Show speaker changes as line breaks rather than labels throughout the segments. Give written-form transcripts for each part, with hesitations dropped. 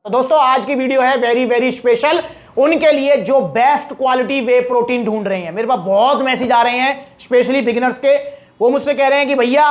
तो दोस्तों आज की वीडियो है वेरी वेरी स्पेशल उनके लिए जो बेस्ट क्वालिटी वे प्रोटीन ढूंढ रहे हैं। मेरे पास बहुत मैसेज आ रहे हैं स्पेशली बिगिनर्स के। वो मुझसे कह रहे हैं कि भैया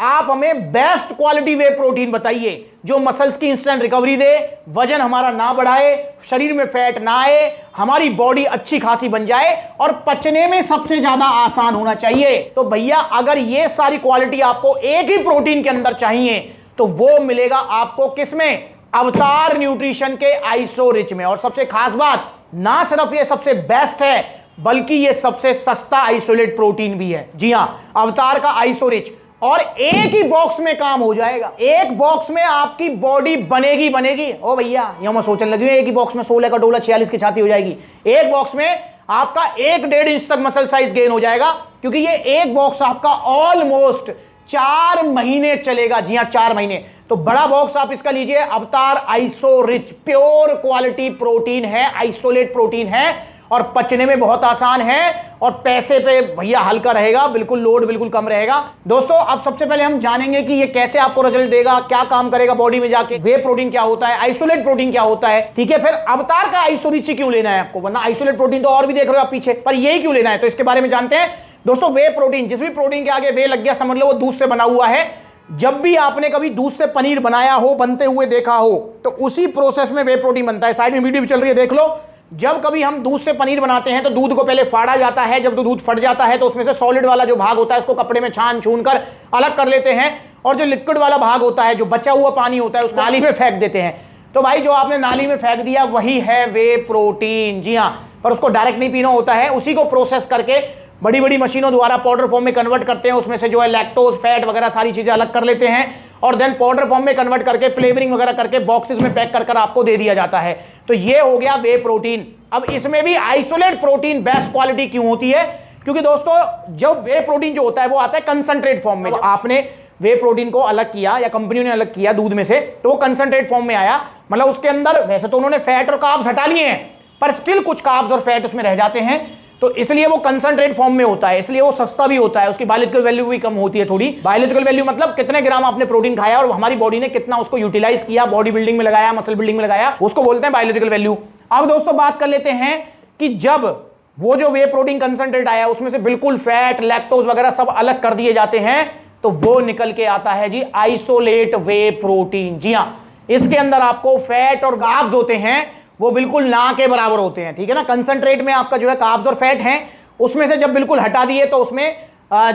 आप हमें बेस्ट क्वालिटी वे प्रोटीन बताइए जो मसल्स की इंस्टेंट रिकवरी दे, वजन हमारा ना बढ़ाए, शरीर में फैट ना आए, हमारी बॉडी अच्छी खासी बन जाए और पचने में सबसे ज्यादा आसान होना चाहिए। तो भैया अगर ये सारी क्वालिटी आपको एक ही प्रोटीन के अंदर चाहिए तो वो मिलेगा आपको किसमें? अवतार न्यूट्रिशन के आइसो रिच में। और सबसे खास बात, ना सिर्फ ये सबसे बेस्ट है बल्कि ये सबसे सस्ता आइसोलेट प्रोटीन भी है। जी हां, अवतार का आइसो रिच, और एक ही बॉक्स में काम हो जाएगा। एक बॉक्स में आपकी बॉडी बनेगी। ओ भैया यहां मैं सोचने लगी एक ही बॉक्स में 16 का डोला 46 की छाती हो जाएगी। एक बॉक्स में आपका 1-1.5 इंच तक मसल साइज गेन हो जाएगा, क्योंकि ये एक बॉक्स आपका ऑलमोस्ट 4 महीने चलेगा। जी हां, 4 महीने। तो बड़ा बॉक्स आप इसका लीजिए, अवतार iso rich, pure quality protein है, आइसोलेट प्रोटीन है और पचने में बहुत आसान है और पैसे पे भैया हल्का रहेगा, बिल्कुल लोड बिल्कुल कम रहेगा। दोस्तों अब सबसे पहले हम जानेंगे कि ये कैसे आपको रिजल्ट देगा, क्या काम करेगा बॉडी में जाके, वे प्रोटीन क्या होता है, आइसोलेट प्रोटीन क्या होता है, ठीक है। फिर अवतार का आइसो रिच क्यों लेना है आपको, वरना आइसोलेट प्रोटीन तो और भी देख रहे हो आप पीछे, पर यही क्यों लेना है, तो इसके बारे में जानते हैं। दोस्तों वे प्रोटीन, जिस भी प्रोटीन के आगे वे लग गया समझ लो वो दूध से बना हुआ है। जब भी आपने कभी दूध से पनीर बनाया हो, बनते हुए देखा हो, तो उसी प्रोसेस में वे प्रोटीन बनता है। साइड में वीडियो भी चल रही है, देख लो। जब कभी हम दूध से पनीर बनाते हैं तो दूध को पहले फाड़ा जाता है। जब दूध फट जाता है तो उसमें से सॉलिड वाला जो भाग होता है उसको कपड़े में छान छून कर अलग कर लेते हैं, और जो लिक्विड वाला भाग होता है, जो बचा हुआ पानी होता है, उसको नाली में फेंक देते हैं। तो भाई जो आपने नाली में फेंक दिया वही है वे प्रोटीन। जी हाँ, पर उसको डायरेक्ट नहीं पीना होता है, उसी को प्रोसेस करके बड़ी बड़ी मशीनों द्वारा पाउडर फॉर्म में कन्वर्ट करते हैं। उसमें से जो है लैक्टोज, फैट वगैरह सारी चीजें अलग कर लेते हैं और देन पाउडर फॉर्म में कन्वर्ट करके फ्लेवरिंग वगैरह करके बॉक्सेस में पैक कर आपको दे दिया जाता है। तो ये हो गया वे प्रोटीन। अब इसमें भी आइसोलेट प्रोटीन बेस्ट क्वालिटी क्यों होती है? क्योंकि दोस्तों जब वे प्रोटीन जो होता है वो आता है कंसंट्रेट फॉर्म में। आपने वे प्रोटीन को अलग किया या कंपनी ने अलग किया दूध में से, तो वो कंसंट्रेट फॉर्म में आया। मतलब उसके अंदर वैसे तो उन्होंने फैट और कार्ब्स हटा लिए हैं, पर स्टिल कुछ कार्ब्स और फैट उसमें रह जाते हैं, तो इसलिए वो कंसंट्रेट फॉर्म में होता है, इसलिए वो सस्ता भी होता है। उसकी बायोलॉजिकल वैल्यू भी कम होती है थोड़ी। बायोलॉजिकल वैल्यू मतलब कितने ग्राम आपने प्रोटीन खाया और हमारी बॉडी ने कितना उसको यूटिलाइज किया, बॉडी बिल्डिंग में लगाया, मसल बिल्डिंग में लगाया, उसको बोलते हैं बायोलॉजिकल वैल्यू। अब दोस्तों बात कर लेते हैं कि जब वो जो वे प्रोटीन कंसंट्रेट आया उसमें से बिल्कुल फैट, लैक्टोज वगैरह सब अलग कर दिए जाते हैं, तो वो निकल के आता है जी आइसोलेट वे प्रोटीन। जी हाँ, इसके अंदर आपको फैट और कार्ब्स होते हैं वो बिल्कुल ना के बराबर होते हैं, ठीक है ना। कंसंट्रेट में आपका जो है कार्ब्स और फैट हैं, उसमें से जब बिल्कुल हटा दिए तो उसमें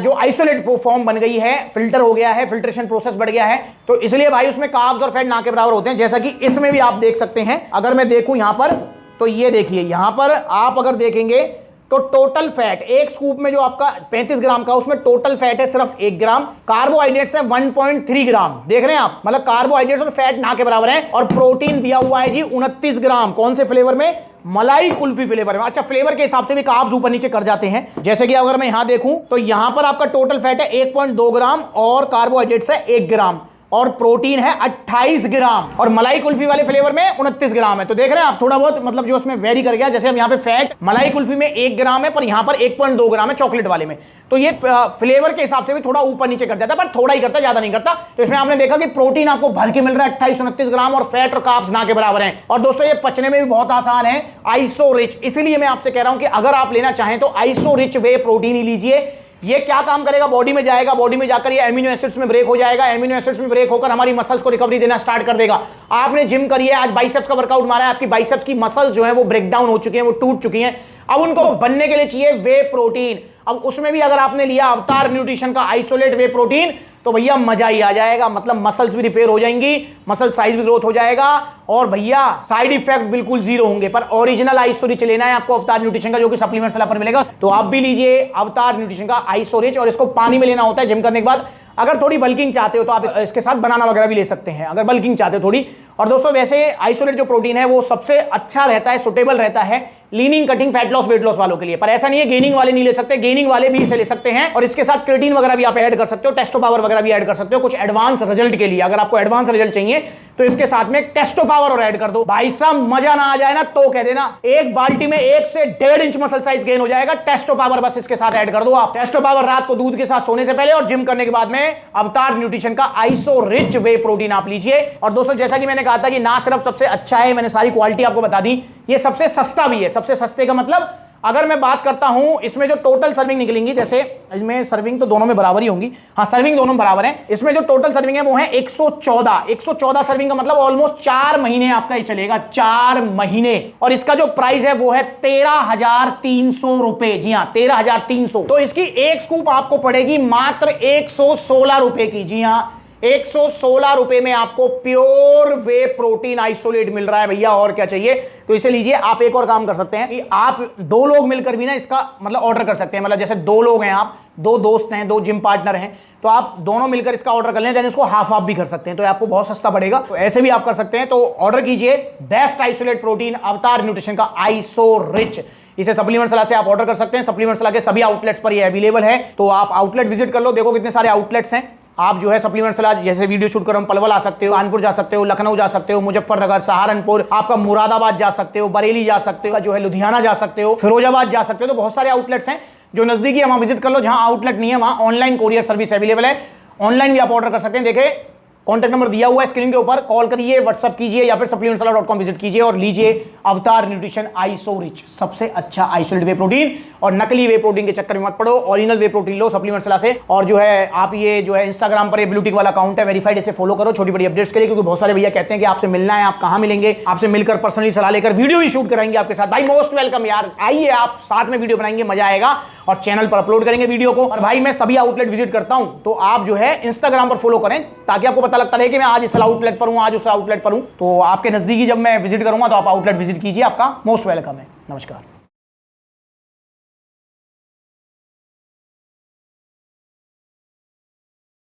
जो आइसोलेट फॉर्म बन गई है, फिल्टर हो गया है, फिल्ट्रेशन प्रोसेस बढ़ गया है, तो इसलिए भाई उसमें कार्ब्स और फैट ना के बराबर होते हैं। जैसा कि इसमें भी आप देख सकते हैं, अगर मैं देखूं यहां पर, तो ये देखिए यहां पर आप अगर देखेंगे तो टोटल फैट एक स्कूप में जो आपका 35 ग्राम का, उसमें टोटल फैट है सिर्फ 1 ग्राम, कार्बोहाइड्रेट्स है 1.3 ग्राम। देख रहे हैं आप, मतलब कार्बोहाइड्रेट्स और फैट ना के बराबर है। और प्रोटीन दिया हुआ है जी 29 ग्राम। कौन से फ्लेवर में? मलाई कुल्फी फ्लेवर में। अच्छा, फ्लेवर के हिसाब से भी कार्ब्स ऊपर नीचे कर जाते हैं। जैसे कि अगर मैं यहां देखूं तो यहां पर आपका टोटल फैट है 1.2 ग्राम और कार्बोहाइड्रेट्स है 1 ग्राम और प्रोटीन है 28 ग्राम, और मलाई कुल्फी वाले फ्लेवर में 29 ग्राम है। तो देख रहे हैं आप थोड़ा बहुत मतलब जो उसमें वेरी कर गया। जैसे हम यहाँ पे फैट मलाई कुल्फी में 1 ग्राम है, पर यहाँ पर 1.2 ग्राम है चॉकलेट वाले में, तो ये फ्लेवर के हिसाब से भी थोड़ा ऊपर नीचे कर जाता है, पर थोड़ा ही करता है, ज्यादा नहीं करता। तो इसमें आपने देखा कि प्रोटीन आपको भर के मिल रहा है 28-29 ग्राम और फैट और कार्ब्स ना के बराबर हैं। और दोस्तों ये पचने में भी बहुत आसान है, आइसो रिच। इसलिए मैं आपसे कह रहा हूं कि अगर आप लेना चाहें तो आइसो रिच वे प्रोटीन ही लीजिए। ये क्या काम करेगा? बॉडी में जाएगा, बॉडी में जाकर ये एमिनो एसिड्स में ब्रेक हो जाएगा, एमिनो एसिड्स में ब्रेक होकर हमारी मसल्स को रिकवरी देना स्टार्ट कर देगा। आपने जिम करी है, आज बाइसेप्स का वर्कआउट मारा है, आपकी बाइसेप्स की मसल्स जो है वो ब्रेक डाउन हो चुकी हैं, वो टूट चुकी हैं। अब उनको बनने के लिए चाहिए वे प्रोटीन। अब उसमें भी अगर आपने लिया अवतार न्यूट्रिशन का आइसोलेट वे प्रोटीन तो भैया मजा ही आ जाएगा। मतलब मसल्स भी रिपेयर हो जाएंगी, मसल साइज भी ग्रोथ हो जाएगा और भैया साइड इफेक्ट बिल्कुल जीरो होंगे। पर ओरिजिनल आइसो रिच लेना है आपको अवतार न्यूट्रिशन का, जो कि सप्लीमेंट्स वाला पर मिलेगा, तो आप भी लीजिए अवतार न्यूट्रिशन का आइसो रिच। और इसको पानी में लेना होता है जिम करने के बाद। अगर थोड़ी बल्किंग चाहते हो तो आप इसके साथ बनाना वगैरह भी ले सकते हैं, अगर बल्किंग चाहते हो थोड़ी। और दोस्तों वैसे आइसोलेट जो प्रोटीन है वो सबसे अच्छा रहता है, सुटेबल रहता है leaning, cutting, fat loss, weight loss वालों के लिए। पर ऐसा नहीं है गेनिंग वाले नहीं ले सकते, गेनिंग वाले भी इसे ले सकते हैं। और इसके साथ क्रिएटिन वगैरह भी आप ऐड कर सकते हो, टेस्टो पावर वगैरह भी ऐड कर सकते हो कुछ एडवांस रिजल्ट के लिए। अगर आपको एडवांस रिजल्ट चाहिए तो इसके साथ में टेस्टो पावर और ऐड कर दो। भाई साहब मजा ना आ जाए ना तो कह देना, एक बाल्टी में 1 से 1.5 इंच मसल साइज गेन हो जाएगा। टेस्टो पावर बस इसके साथ ऐड कर दो आप। टेस्टो पावर रात को दूध के साथ सोने से पहले और जिम करने के बाद में अवतार न्यूट्रिशन का आइसो रिच वे प्रोटीन आप लीजिए। और दोस्तों जैसा कि मैंने कहा था कि ना सिर्फ सबसे अच्छा है, मैंने सारी क्वालिटी आपको बता दी, ये सबसे सस्ता भी है। सबसे सस्ते का मतलब अगर मैं बात करता हूं, इसमें जो टोटल सर्विंग निकलेंगी, जैसे इसमें सर्विंग तो दोनों में बराबर ही होंगी, हाँ सर्विंग दोनों बराबर है, इसमें जो टोटल सर्विंग है वो है 114 सर्विंग का मतलब ऑलमोस्ट 4 महीने आपका ये चलेगा, 4 महीने। और इसका जो प्राइस है वो है 13,300 रुपए। जी हाँ 13,300। तो इसकी एक स्कूप आपको पड़ेगी मात्र 116 रुपए की। जी हाँ 116 रुपए में आपको प्योर वे प्रोटीन आइसोलेट मिल रहा है भैया, और क्या चाहिए। तो इसे लीजिए। आप एक और काम कर सकते हैं कि आप 2 लोग मिलकर भी ना इसका मतलब ऑर्डर कर सकते हैं। मतलब जैसे 2 लोग हैं, आप 2 दोस्त हैं, 2 जिम पार्टनर हैं, तो आप दोनों मिलकर इसका ऑर्डर कर लें, देन इसको हाफ भी कर सकते हैं, तो आपको बहुत सस्ता पड़ेगा। तो ऐसे भी आप कर सकते हैं। तो ऑर्डर कीजिए बेस्ट आइसोलेट प्रोटीन अवतार न्यूट्रिशन का आइसो रिच। इसे सप्लीमेंट सलाह से आप ऑर्डर कर सकते हैं। सप्लीमेंट सलाह के सभी आउटलेट्स पर ये अवेलेबल है, तो आप आउटलेट विजिट कर लो। देखो कितने सारे आउटलेट्स हैं। आप जो है सप्लीमेंट सलाह जैसे वीडियो शूट करो, पलवल आ सकते हो, कानपुर जा सकते हो, लखनऊ जा सकते हो, मुजफ्फरनगर, सहारनपुर, आपका मुरादाबाद जा सकते हो, बरेली जा सकते हो, जो है लुधियाना जा सकते हो, फिरोजाबाद जा सकते हो। तो बहुत सारे आउटलेट्स हैं जो नजदीकी है, वहां विजिट कर लो। जहां आउटलेट नहीं है वहां ऑनलाइन कोरियर सर्विस अवेलेबल है, ऑनलाइन भी आप ऑर्डर कर सकते हैं। देखे कॉन्टैक्ट नंबर दिया हुआ है स्क्रीन के ऊपर, कॉल करिए, व्हाट्सअप कीजिए या फिर supplementsala.com विजिट कीजिए और लीजिए अवतार न्यूट्रिशन आइसो रिच, सबसे अच्छा आइसोलेट वे प्रोटीन। और नकली वे प्रोटीन के चक्कर में मत पड़ो, ओरिजिनल वे प्रोटीन लो सप्लीमेंट सलाह से। और जो है आप ये जो है इंस्टाग्राम पर ये ब्लू टिक वाला अकाउंट है वेरीफाइड, इसे फॉलो करो छोटी बड़ी अपडेट्स के लिए, क्योंकि बहुत सारे भैया कहते हैं कि आपसे मिलना है, आप कहां मिलेंगे, आपसे मिलकर पर्सनली सलाह लेकर वीडियो ही शूट कराएंगे आपके साथ। भाई मोस्ट वेलकम यार, आइए आप साथ में वीडियो बनाएंगे, मजा आएगा और चैनल पर अपलोड करेंगे वीडियो को। और भाई मैं सभी आउटलेट विजिट करता हूं, तो आप जो है इंस्टाग्राम पर फॉलो करें ताकि आपको पता लगता रहे कि मैं आज इस आउटलेट पर हूं, आज उस आउटलेट पर हूं। तो आपके नजदीकी जब मैं विजिट करूंगा तो आप आउटलेट विजिट कीजिए, आपका मोस्ट वेलकम है। नमस्कार।